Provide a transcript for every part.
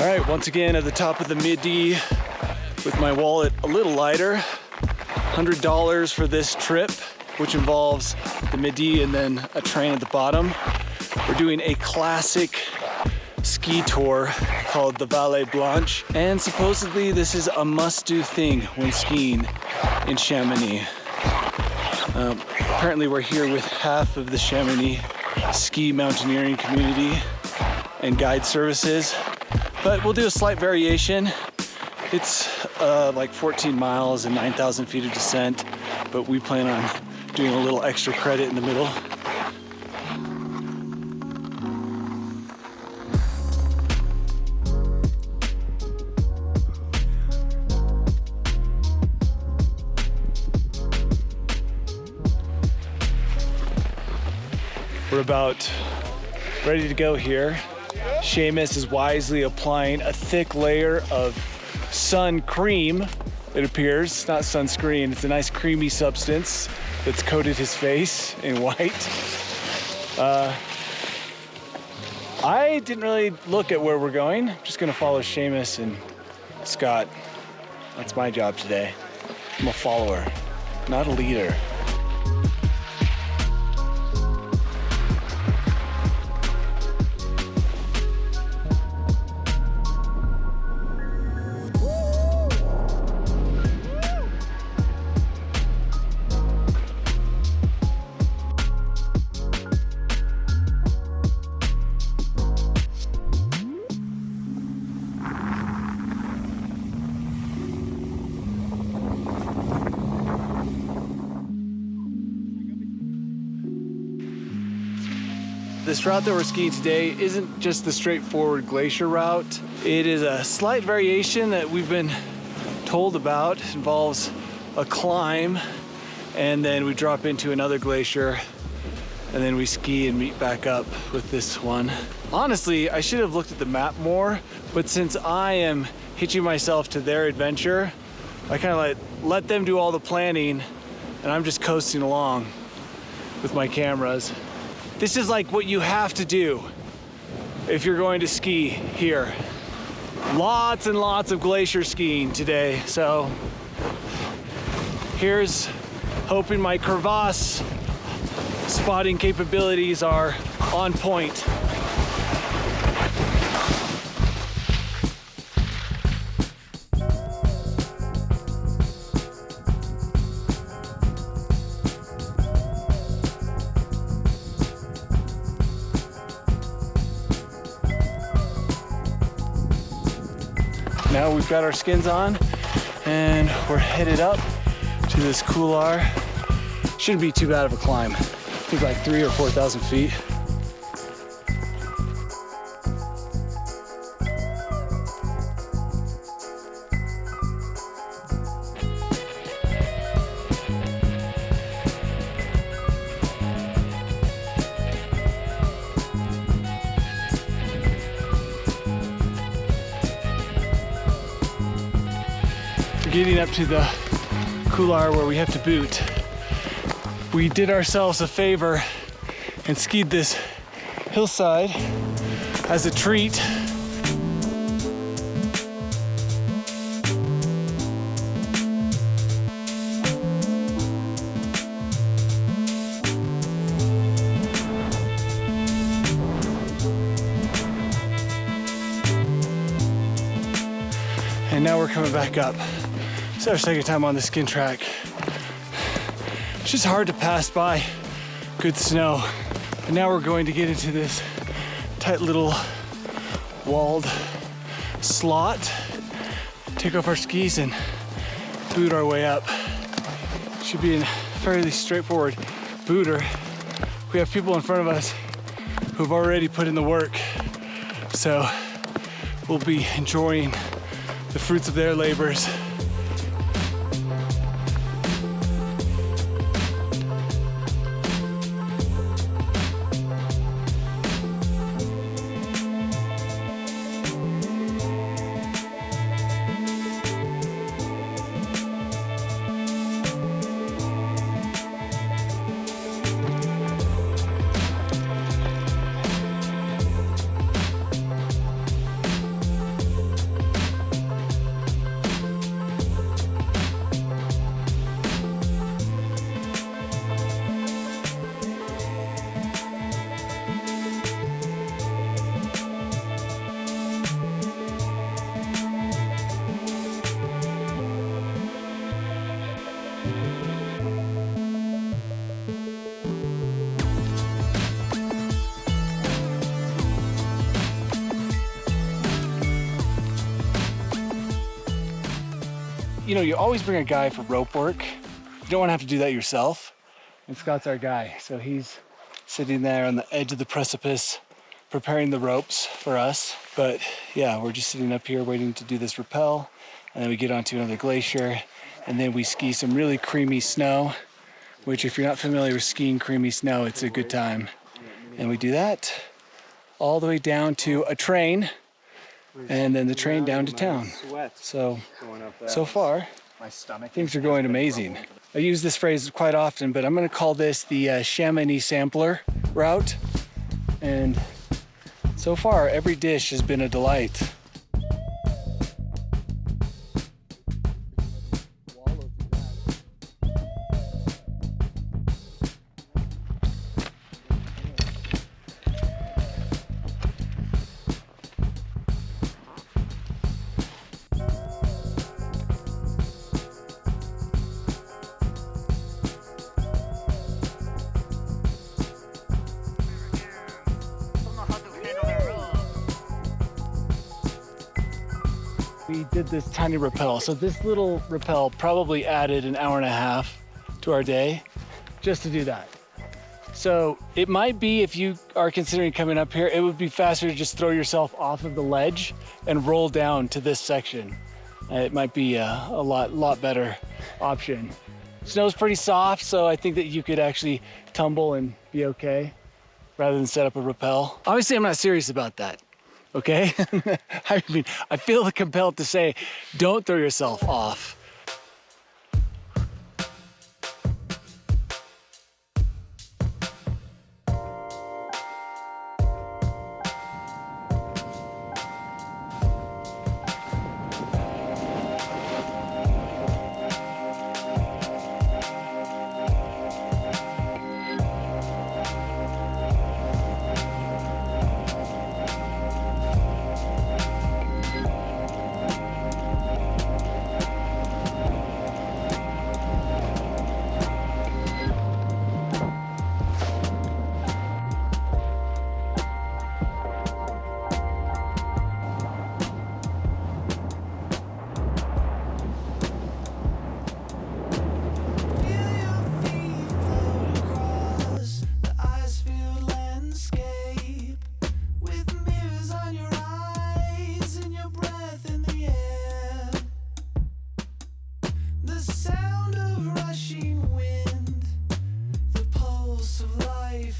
All right, once again at the top of the Midi with my wallet a little lighter. $100 for this trip, which involves the Midi and then a train at the bottom. We're doing a classic ski tour called the Vallée Blanche, and supposedly this is a must-do thing when skiing in Chamonix. Apparently we're here with half of the Chamonix ski mountaineering community and guide services, but we'll do a slight variation. It's like 14 miles and 9,000 feet of descent, but we plan on doing a little extra credit in the middle. We're about ready to go here. Seamus is wisely applying a thick layer of sun cream, it appears, not sunscreen. It's a nice creamy substance that's coated his face in white. I didn't really look at where we're going. I'm just gonna follow Seamus and Scott. That's my job today. I'm a follower, not a leader. This route that we're skiing today isn't just the straightforward glacier route. It is a slight variation that we've been told about. It involves a climb, and then we drop into another glacier, and then we ski and meet back up with this one. Honestly, I should have looked at the map more, but since I am hitching myself to their adventure, I kind of like let them do all the planning, and I'm just coasting along with my cameras. This is like what you have to do if you're going to ski here. Lots and lots of glacier skiing today. So here's hoping my crevasse spotting capabilities are on point. Now we've got our skins on and we're headed up to this couloir. Shouldn't be too bad of a climb. I think like 3,000 or 4,000 feet. Getting up to the couloir where we have to boot. We did ourselves a favor and skied this hillside as a treat. And now we're coming back up. It's our second time on the skin track. It's just hard to pass by good snow. And now we're going to get into this tight little walled slot, take off our skis and boot our way up. Should be a fairly straightforward booter. We have people in front of us who've already put in the work. So we'll be enjoying the fruits of their labors. you know, you always bring a guy for rope work. You don't want to have to do that yourself. And Scott's our guy. So he's sitting there on the edge of the precipice, preparing the ropes for us. But yeah, we're just sitting up here waiting to do this rappel. And then we get onto another glacier. And then we ski some really creamy snow, which if you're not familiar with skiing creamy snow, it's a good time. And we do that all the way down to a train, and then the train down to town. So far, things are going amazing. I use this phrase quite often, but I'm gonna call this the Chamonix sampler route. And so far, every dish has been a delight. We did this tiny rappel. So this little rappel probably added an hour and a half to our day just to do that. So it might be, if you are considering coming up here, it would be faster to just throw yourself off of the ledge and roll down to this section. It might be a lot better option. Snow's pretty soft, so I think that you could actually tumble and be okay rather than set up a rappel. Obviously, I'm not serious about that. Okay? I mean, I feel compelled to say, don't throw yourself off.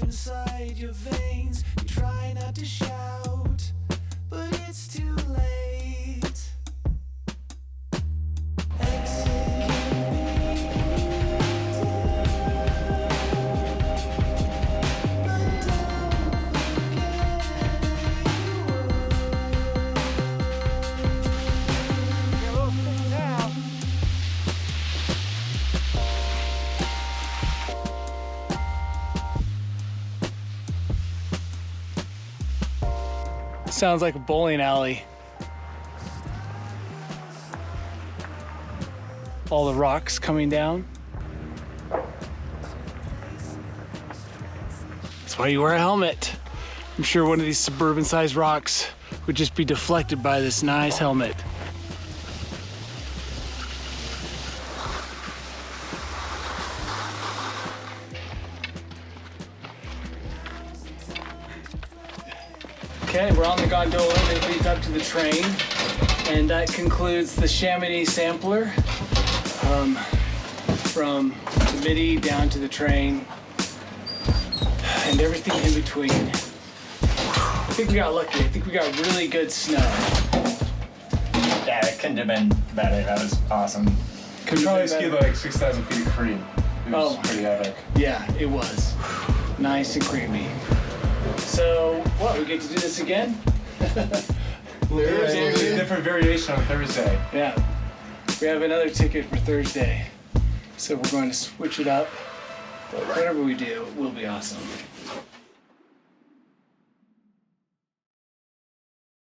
Inside your veins, you try not to shout, but it's too late. Exit can be but don't forget Sounds like a bowling alley. All the rocks coming down. That's why you wear a helmet. I'm sure one of these suburban-sized rocks would just be deflected by this nice helmet. Okay, we're on the gondola that leads up to the train, and that concludes the Chamonix sampler from the midi down to the train and everything in between. I think we got lucky. I think we got really good snow. Yeah, it couldn't have been better. That was awesome. Could probably skied like 6,000 feet of cream. It was pretty epic. Yeah, it was. Nice and creamy. So, what, we get to do this again? Thursday, a different variation on Thursday. Yeah, we have another ticket for Thursday. So we're going to switch it up. But whatever we do, it will be awesome.